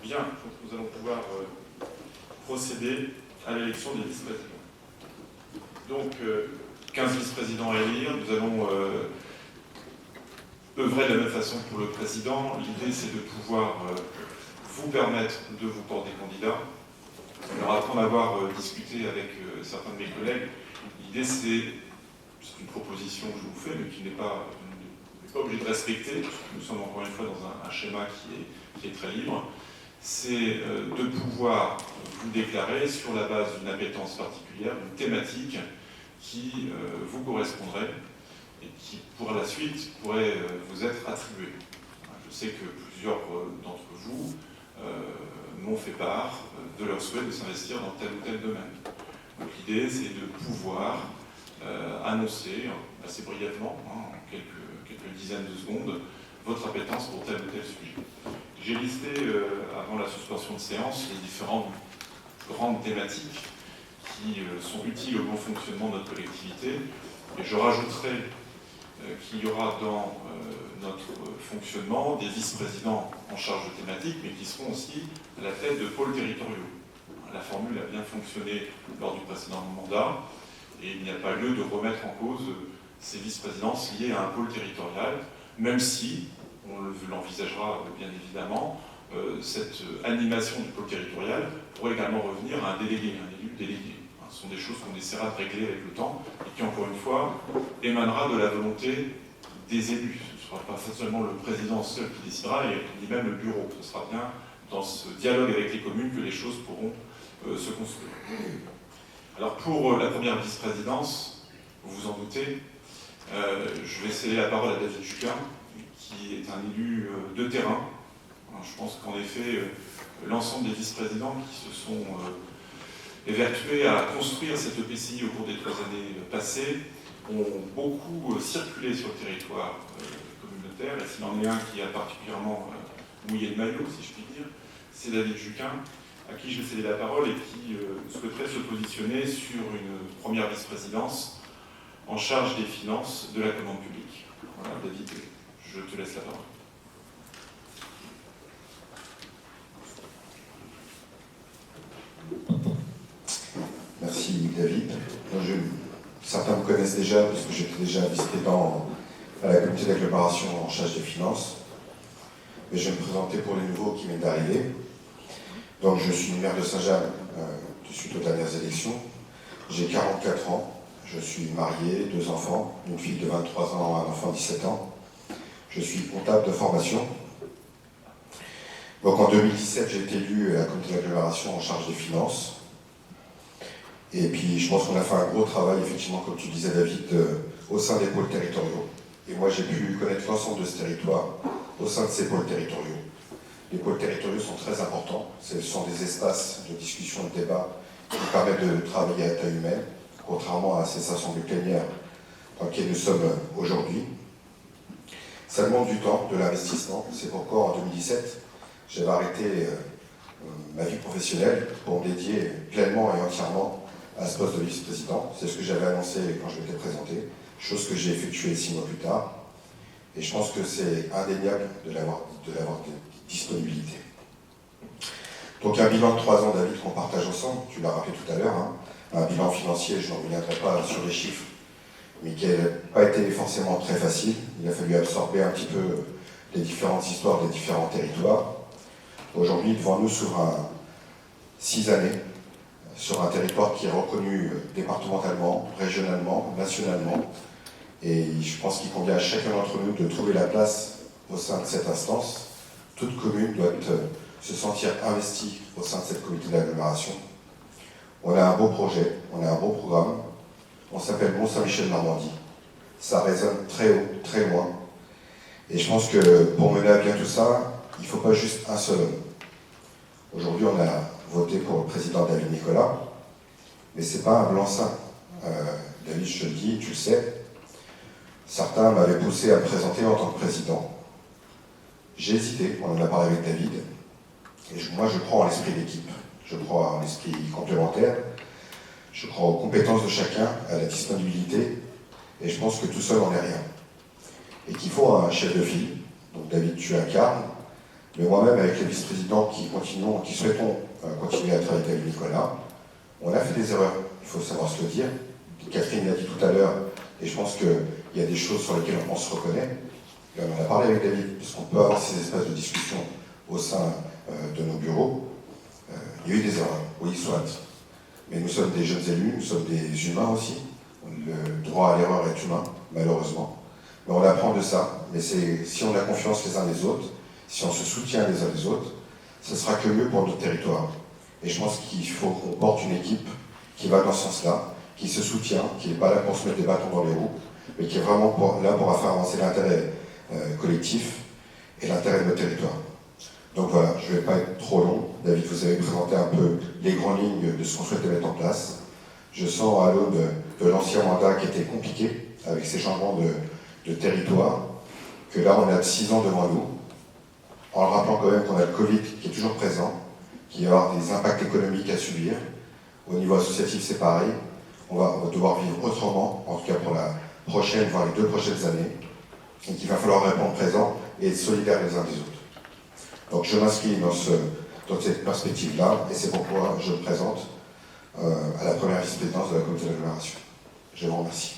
Bien, donc nous allons pouvoir procéder à l'élection des vice-présidents. Donc, 15 vice-présidents à élire. Nous allons œuvrer de la même façon pour le président. L'idée, c'est de pouvoir vous permettre de vous porter candidat. Alors, après en avoir discuté avec certains de mes collègues, l'idée, c'est une proposition que je vous fais, mais qui n'est pas obligé de respecter, parce que nous sommes encore une fois dans un schéma qui est très libre, c'est de pouvoir vous déclarer sur la base d'une appétence particulière, d'une thématique qui vous correspondrait et qui, pour la suite, pourrait vous être attribuée. Je sais que plusieurs d'entre vous m'ont fait part de leur souhait de s'investir dans tel ou tel domaine. Donc l'idée, c'est de pouvoir annoncer assez brièvement, en quelques dizaines de secondes, votre appétence pour tel ou tel sujet. J'ai listé, avant la suspension de séance, les différentes grandes thématiques qui sont utiles au bon fonctionnement de notre collectivité. Et je rajouterai qu'il y aura dans notre fonctionnement des vice-présidents en charge de thématiques, mais qui seront aussi à la tête de pôles territoriaux. La formule a bien fonctionné lors du précédent mandat, et il n'y a pas lieu de remettre en cause ces vice-présidences liées à un pôle territorial, même si, on l'envisagera bien évidemment, cette animation du pôle territorial pourrait également revenir à un délégué, un élu délégué. Ce sont des choses qu'on essaiera de régler avec le temps et qui, encore une fois, émanera de la volonté des élus. Ce ne sera pas seulement le président seul qui décidera, ni même le bureau. Ce sera bien dans ce dialogue avec les communes que les choses pourront se construire. Alors pour la première vice-présidence, vous vous en doutez, je vais céder la parole à David Juquin, qui est un élu de terrain. Alors, je pense qu'en effet, l'ensemble des vice-présidents qui se sont évertués à construire cette EPCI au cours des 3 années passées ont beaucoup circulé sur le territoire communautaire. Et s'il en est un qui a particulièrement mouillé le maillot, si je puis dire, c'est David Juquin, à qui je vais céder la parole et qui souhaiterait se positionner sur une première vice-présidence en charge des finances de la commande publique. Voilà, David, je te laisse la parole. Merci David. Certains me connaissent déjà, puisque j'étais déjà vice-président à la comité d'agglomération en charge des finances. Mais je vais me présenter pour les nouveaux qui viennent d'arriver. Donc je suis maire de Saint-Jean suite aux dernières élections. J'ai 44 ans. Je suis marié, 2 enfants, une fille de 23 ans, un enfant de 17 ans. Je suis comptable de formation. Donc en 2017, j'ai été élu à la comité d'agglomération en charge des finances. Et puis je pense qu'on a fait un gros travail, effectivement, comme tu disais David, au sein des pôles territoriaux. Et moi j'ai pu connaître l'ensemble de ce territoire au sein de ces pôles territoriaux. Les pôles territoriaux sont très importants. Ce sont des espaces de discussion et de débat qui permettent de travailler à taille humaine, contrairement à ces assemblées plénières dans lesquelles nous sommes aujourd'hui. Ça demande du temps, de l'investissement. C'est pourquoi en 2017, j'avais arrêté ma vie professionnelle pour me dédier pleinement et entièrement à ce poste de vice-président. C'est ce que j'avais annoncé quand je m'étais présenté, chose que j'ai effectuée 6 mois plus tard. Et je pense que c'est indéniable de l'avoir disponibilité. Donc un bilan de 3 ans, David, qu'on partage ensemble, tu l'as rappelé tout à l'heure, hein, un bilan financier, je n'en reviendrai pas sur les chiffres, mais qui n'a pas été forcément très facile. Il a fallu absorber un petit peu les différentes histoires des différents territoires. Aujourd'hui, devant nous s'ouvrent 6 années sur un territoire qui est reconnu départementalement, régionalement, nationalement. Et je pense qu'il convient à chacun d'entre nous de trouver la place au sein de cette instance. Toute commune doit se sentir investie au sein de cette comité d'agglomération. On a un beau projet, on a un beau programme. On s'appelle Mont-Saint-Michel-Normandie. Ça résonne très haut, très loin. Et je pense que pour mener à bien tout ça, il ne faut pas juste un seul homme. Aujourd'hui, on a voté pour le président David Nicolas, mais ce n'est pas un blanc-seing. David, je te le dis, tu le sais, certains m'avaient poussé à me présenter en tant que président. J'ai hésité, on en a parlé avec David, et moi je crois en l'esprit d'équipe, je crois en l'esprit complémentaire, je crois aux compétences de chacun, à la disponibilité, et je pense que tout seul on n'est rien. Et qu'il faut un chef de file, donc David tu incarnes, Mais moi-même, avec les vice-présidents qui souhaitons continuer à travailler avec Nicolas, on a fait des erreurs, il faut savoir se le dire. Catherine l'a dit tout à l'heure, et je pense qu'il y a des choses sur lesquelles on se reconnaît. Et on en a parlé avec David, puisqu'on peut avoir ces espaces de discussion au sein de nos bureaux. Il y a eu des erreurs, oui, soit. Mais nous sommes des jeunes élus, nous sommes des humains aussi. Le droit à l'erreur est humain, malheureusement. Mais on apprend de ça. Mais si on a confiance les uns les autres, si on se soutient les uns les autres, ce sera que mieux pour notre territoire. Et je pense qu'il faut qu'on porte une équipe qui va dans ce sens-là, qui se soutient, qui n'est pas là pour se mettre des bâtons dans les roues, mais qui est vraiment là pour faire avancer l'intérêt collectif et l'intérêt de notre territoire. Donc voilà, je ne vais pas être trop long. David, vous avez présenté un peu les grandes lignes de ce qu'on souhaitait mettre en place. Je sens à l'aube de l'ancien mandat qui était compliqué, avec ces changements de territoire, que là on a 6 ans devant nous, en le rappelant quand même qu'on a le Covid qui est toujours présent, qu'il va y avoir des impacts économiques à subir. Au niveau associatif, c'est pareil. On va devoir vivre autrement, en tout cas pour la prochaine, voire les 2 prochaines années, et qu'il va falloir répondre présent et être solidaires les uns des autres. Donc je m'inscris dans cette perspective-là, et c'est pourquoi je me présente à la première vice-présidence de la communauté d'agglomération. Je vous remercie.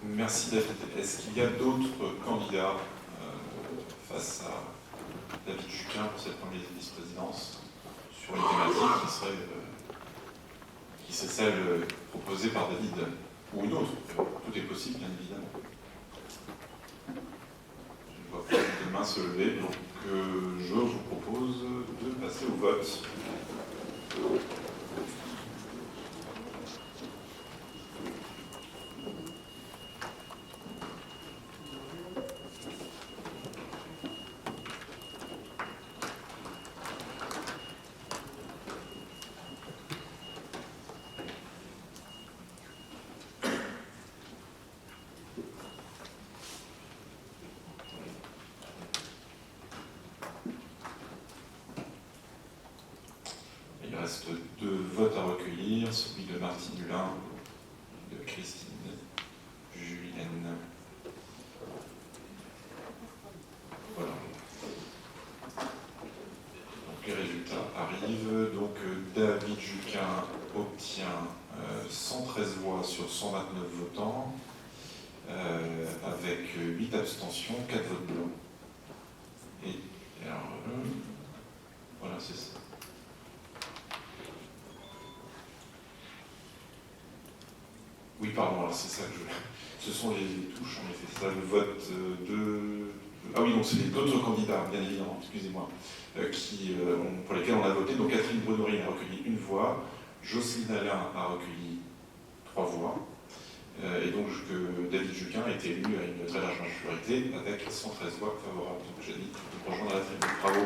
Merci David. Est-ce qu'il y a d'autres candidats face à David Juquin pour cette première vice-présidence sur une thématique qui serait celle proposée par David, ou une autre? Tout est possible, bien évidemment. Je ne vois pas de main se lever, donc je vous propose de passer au vote. Il reste 2 votes à recueillir, celui de Martine Hulin, de Christine Julienne. Voilà. Donc les résultats arrivent. Donc David Juquin obtient 113 voix sur 129 votants, avec 8 abstentions, 4 votes blancs. Et alors, voilà, c'est ça. Oui, pardon, alors c'est ça que ce sont les touches, en effet, c'est ça, le vote de... Ah oui, donc c'est d'autres candidats, bien évidemment, excusez-moi, pour lesquels on a voté. Donc Catherine Brunery a recueilli 1 voix, Jocelyne Alain a recueilli 3 voix, et donc David Juquin a été élu à une très large majorité avec 113 voix favorables. Donc j'ai dit de rejoindre la tribune. Bravo.